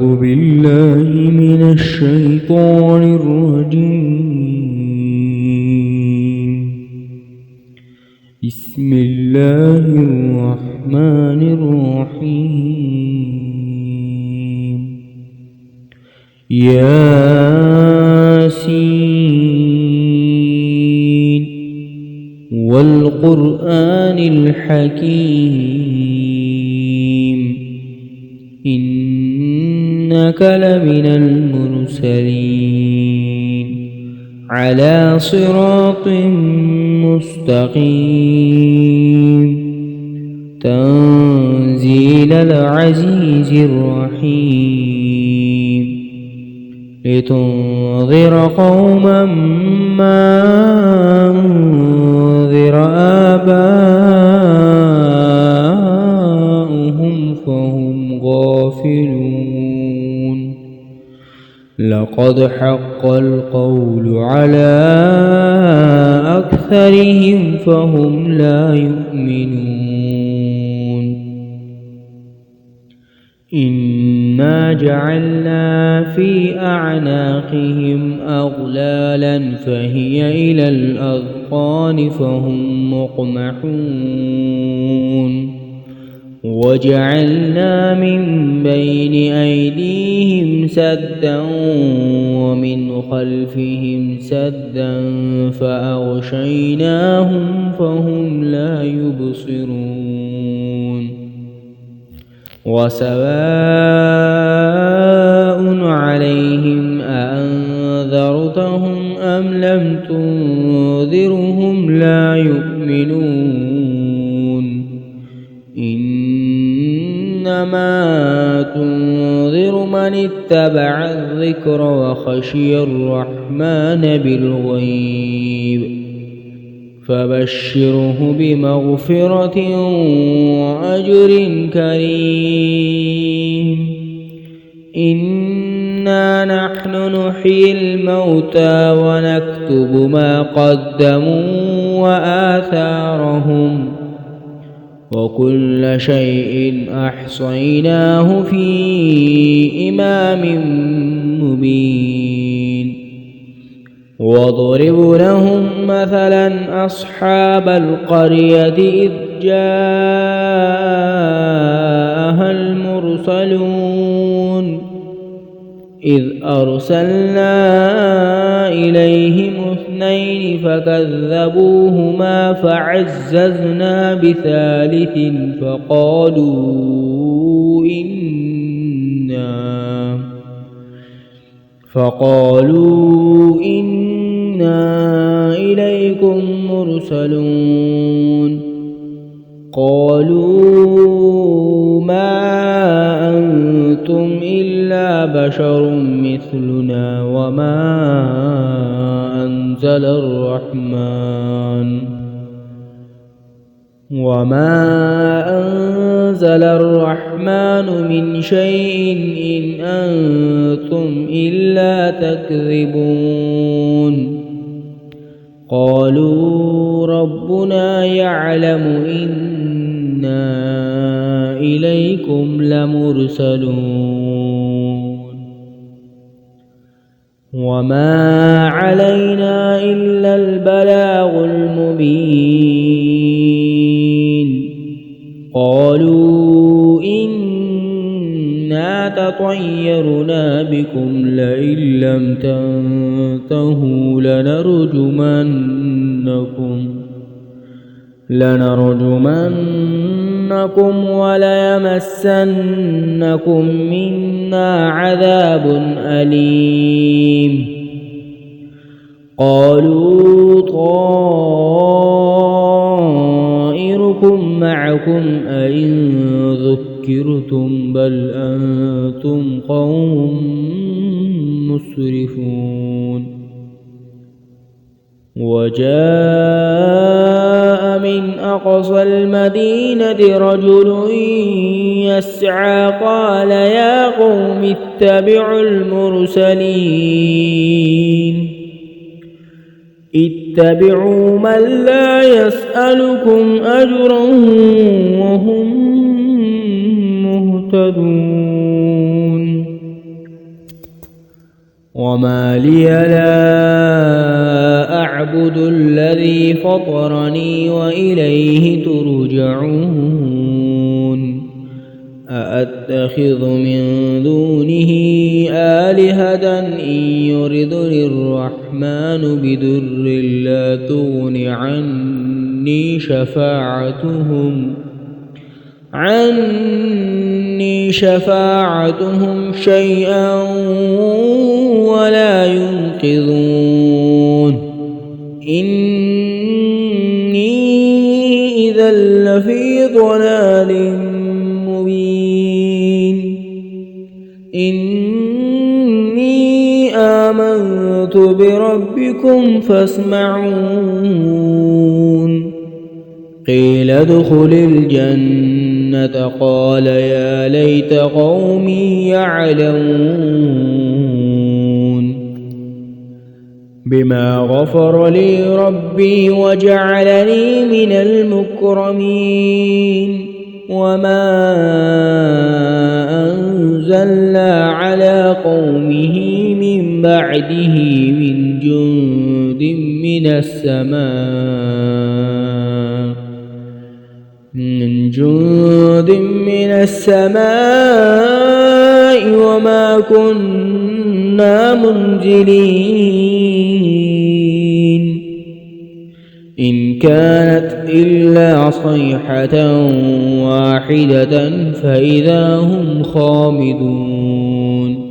أعوذ بالله من الشيطان الرجيم. بسم الله الرحمن الرحيم. ياسين والقرآن الحكيم إنك لمن المرسلين على صراط مستقيم تنزيل العزيز الرحيم لتنذر قوما ما أنذر آباؤهم فهم غافلون. لقد حق القول على أكثرهم فهم لا يؤمنون. إنا جعلنا في أعناقهم أغلالا فهي إلى الأذقان فهم مقمحون. وجعلنا من بين أيديهم سدا ومن خلفهم سدا فأغشيناهم فهم لا يبصرون. وسواء عليهم أأنذرتهم أم لم تنذرهم لا يؤمنون. إنما تنذر من اتبع الذكر وخشي الرحمن بالغيب فبشره بمغفرة وأجر كريم. إنا نحن نحيي الموتى ونكتب ما قدموا وآثارهم وكل شيء أحصيناه في إمام مبين. واضرب لهم مثلا أصحاب القرية إذ جاءها المرسلون إذ أرسلنا إليهم اثنين فكذبوهما فعززنا بثالث فقالوا إنا إليكم مرسلون. قالوا ما أنتم إلا بشر مثلنا وما أنزل الرحمن من شيء إن أنتم إلا تكذبون. قالوا ربنا يعلم إنا إليكم لمرسلون وما علينا إلا البلاغ المبين. قالوا إنا تطيرنا بكم لئن لم تنتهوا لنرجمنكم وليمسنكم منا عذاب أليم. قالوا طائركم معكم أئن ذكرتم بل أنتم قوم مسرفون. وجاء من أقصى المدينة رجل يسعى قال يا قوم اتبعوا المرسلين اتبعوا من لا يسألكم أجرا وهم مهتدون. وما لي لا أعبد الذي فطرني وإليه ترجعون أأتخذ من دونه آلهة إن يردني الرحمن بضر لا تغن عني شفاعتهم شيئا ولا ينقذون إني إذا لفي ضلال مبين إني آمنت بربكم فاسمعون قيل ادخل الجنة قال يا ليت قومي يعلمون بما غفر لي ربي وجعلني من المكرمين وما أنزلنا على قومه من بعده من جند من السماء وما كنا منزلين إن كانت إلا صيحة واحدة فإذا هم خامدون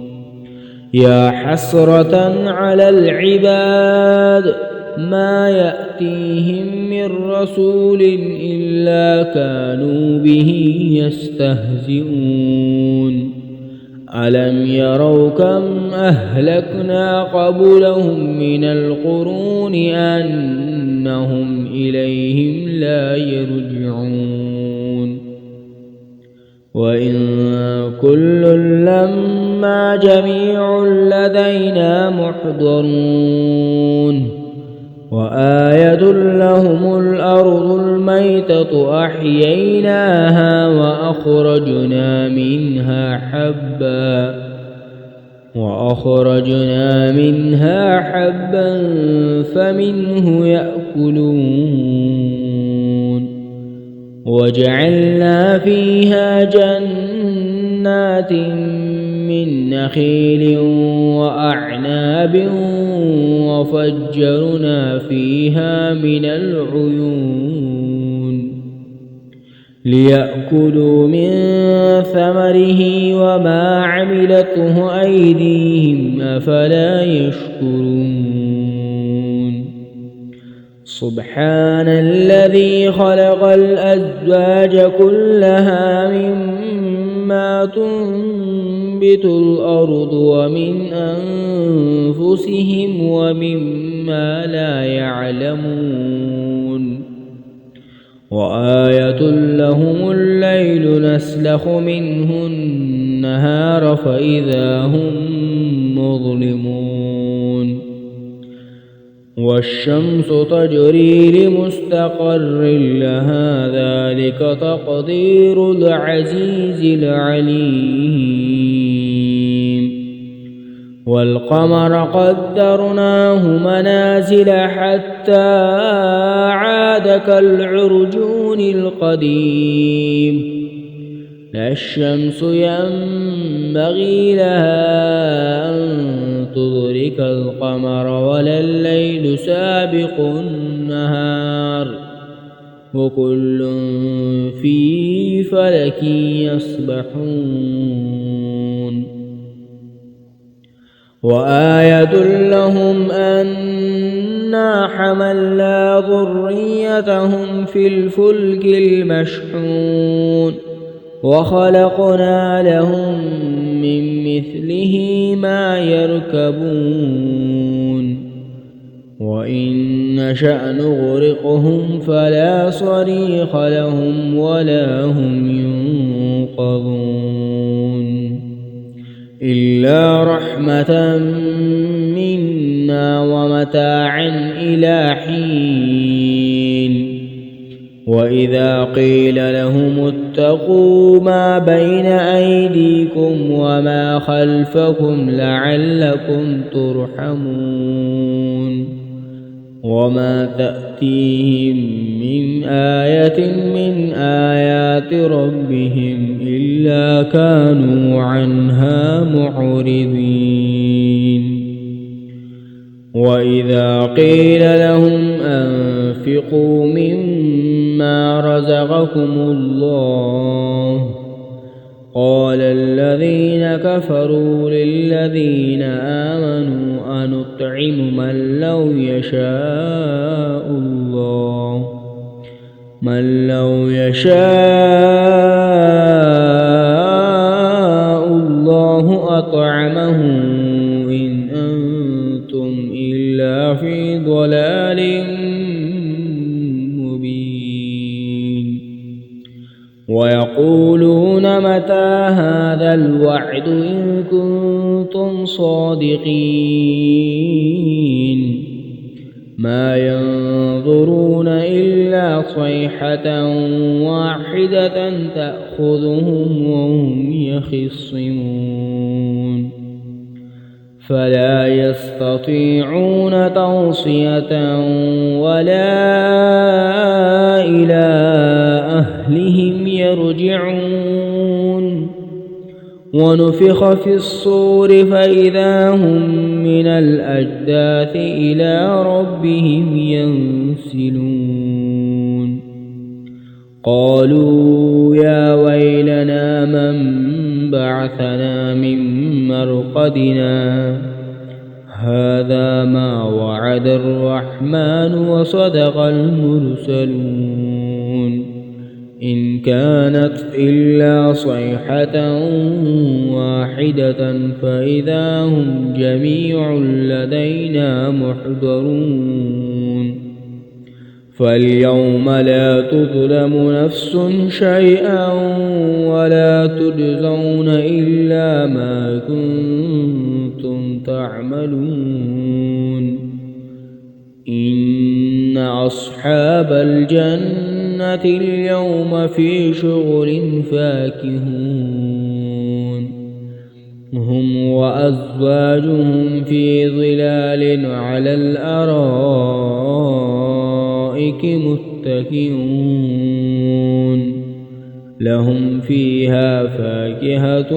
يا حسرة على العباد ما يأتيهم من رسول إلا كانوا به يستهزئون ألم يروا كم أهلكنا قبلهم من القرون أنهم إليهم لا يرجعون وإن كل لما جميع لدينا محضرون وآية لهم الأرض الميتة أحييناها وأخرجنا منها حبا فمنه يأكلون وجعلنا فيها جنات من نخيل وأعناب وفجرنا فيها من العيون ليأكلوا من ثمره وما عملته أيديهم أفلا يشكرون سبحان الذي خلق الأزواج كلها مما تنبت الأرض ومن أنفسهم ومما لا يعلمون وآية لهم الليل نسلخ منه النهار فإذا هم مظلمون والشمس تجري لمستقر لها ذلك تقدير العزيز العليم والقمر قدرناه منازل حتى عاد كالعرجون القديم لا الشمس ينبغي لها أن تدرك القمر ولا الليل سابق النهار وكل في فلك يسبحون وآية لهم أنا حملنا ذريتهم في الفلك المشحون وخلقنا لهم من مثله ما يركبون وإن نشأ نغرقهم فلا صريخ لهم ولا هم ينقذون إلا رحمة منا ومتاعا إلى حين وإذا قيل لهم اتقوا ما بين أيديكم وما خلفكم لعلكم ترحمون وما تأتيهم من آية من آيات ربهم إلا كانوا عنها معرضين وإذا قيل لهم أنفقوا مما رزقكم الله قال الذين كفروا للذين آمنوا أنطعم من لو يشاء الله أطعمه إن أنتم إلا في ضلال مبين ويقولون متى هذا الوعد إن كنتم صادقين ما ينظرون إلا صيحة واحدة تأخذهم وهم يخصمون فلا يستطيعون توصية ولا إلى أهلهم يرجعون ونفخ في الصور فإذا هم من الأجداث إلى ربهم ينسلون قالوا يا ويلنا من بعثنا من مرقدنا هذا ما وعد الرحمن وصدق المرسلون إن كانت إلا صيحة واحدة فإذا هم جميع لدينا محضرون فاليوم لا تظلم نفس شيئا ولا تجزون إلا ما كنتم تعملون إن أصحاب الجنة اليوم في شغل فاكهون هم وأزواجهم في ظلال على الأرائك متكئون لهم فيها فاكهة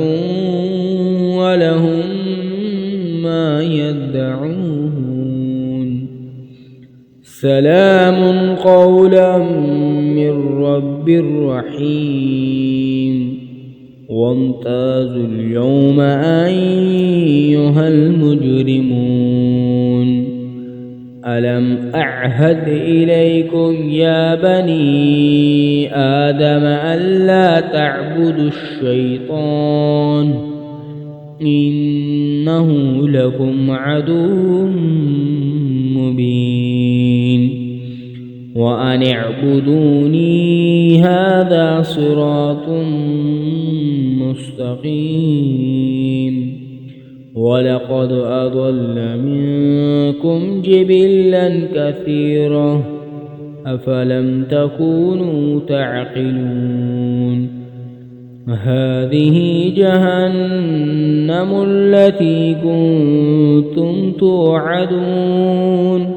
ولهم ما يدعون سلام قولا من رب رحيم وامتازوا اليوم أيها المجرمون ألم أعهد إليكم يا بني آدم ألا تعبدوا الشيطان إنه لكم عدو مبين وأن اعبدوني هذا صراط مستقيم ولقد أضل منكم جبلا كثيرا أفلم تكونوا تعقلون هذه جهنم التي كنتم توعدون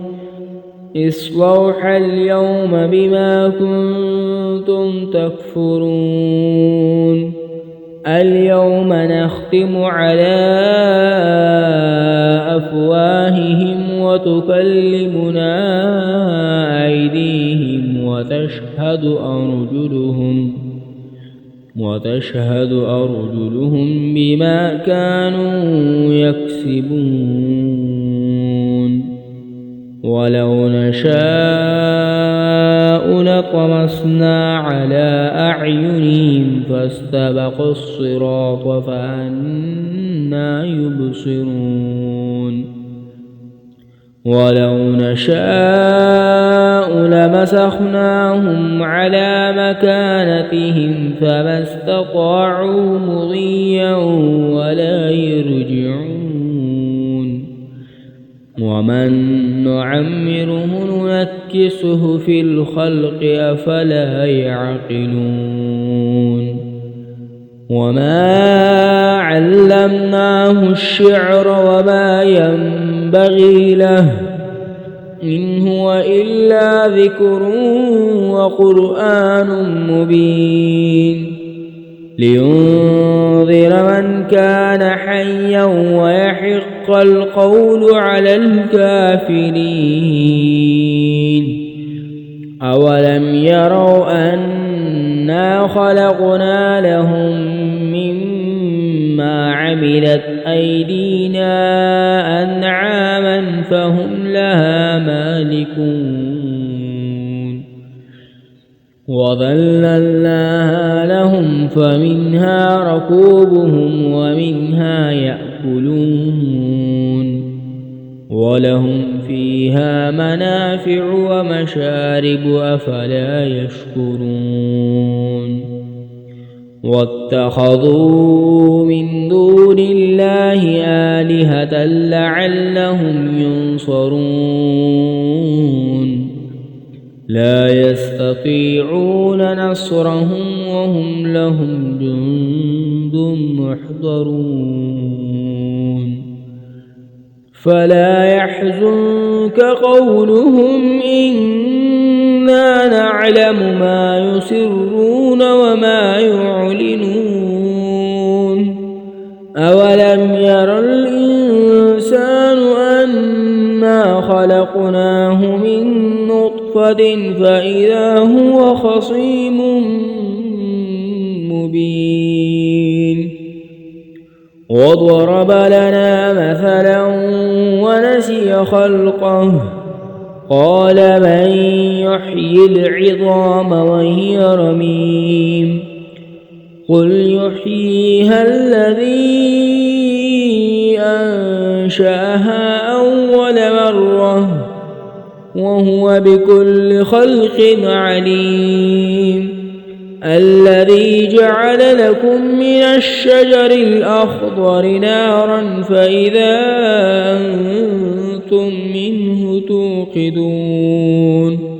اصلوها اليوم بما كنتم تكفرون اليوم نختم على أفواههم وتكلمنا أيديهم وتشهد أرجلهم بما كانوا يكسبون ولو نشاء لطمسنا على أعينهم فاستبقوا الصراط فأنى يبصرون ولو نشاء لمسخناهم على مكانتهم فما استطاعوا مضيا ولا يرجعون ومن نعمره ننكسه في الخلق أفلا يعقلون وما علمناه الشعر وما ينبغي له إن هو إلا ذكر وقرآن مبين لينذر من كان حيا ويحق القول على الكافرين أولم يروا أنا خلقنا لهم مما عملت أيدينا أنعاما فهم لها مالكون وظللناها لهم فمنها ركوبهم ومنها يأكلون ولهم فيها منافع ومشارب أفلا يشكرون واتخذوا من دون الله آلهة لعلهم ينصرون لا يستطيعون نصرهم وهم لهم جند محضرون فلا يحزنك قولهم إنا نعلم ما يسرون وما يعلنون أولم ير الإنسان أنا خلقناه من نطفة فإذا هو خصيم مبين وضرب لنا مثلا ونسي خلقه قال من يحيي العظام وهي رميم قل يحييها الذي أنشأها أول مرة وهو بكل خلق عليم الذي جعل لكم من الشجر الأخضر نارا فإذا أنتم منه توقدون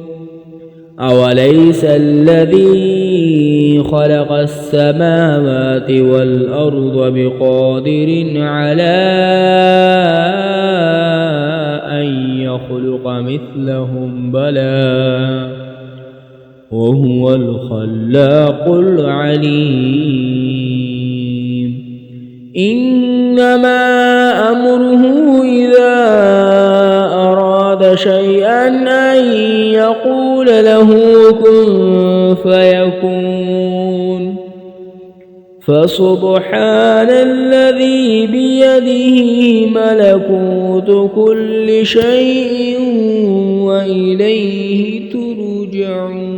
أوليس الذي خلق السماوات والأرض بقادر على أن يخلق مثلهم بلى وهو الخلاق العليم إنما أمره إذا أراد شيئا أن يقول له كن فيكون فسبحان الذي بيده ملكوت كل شيء وإليه ترجعون.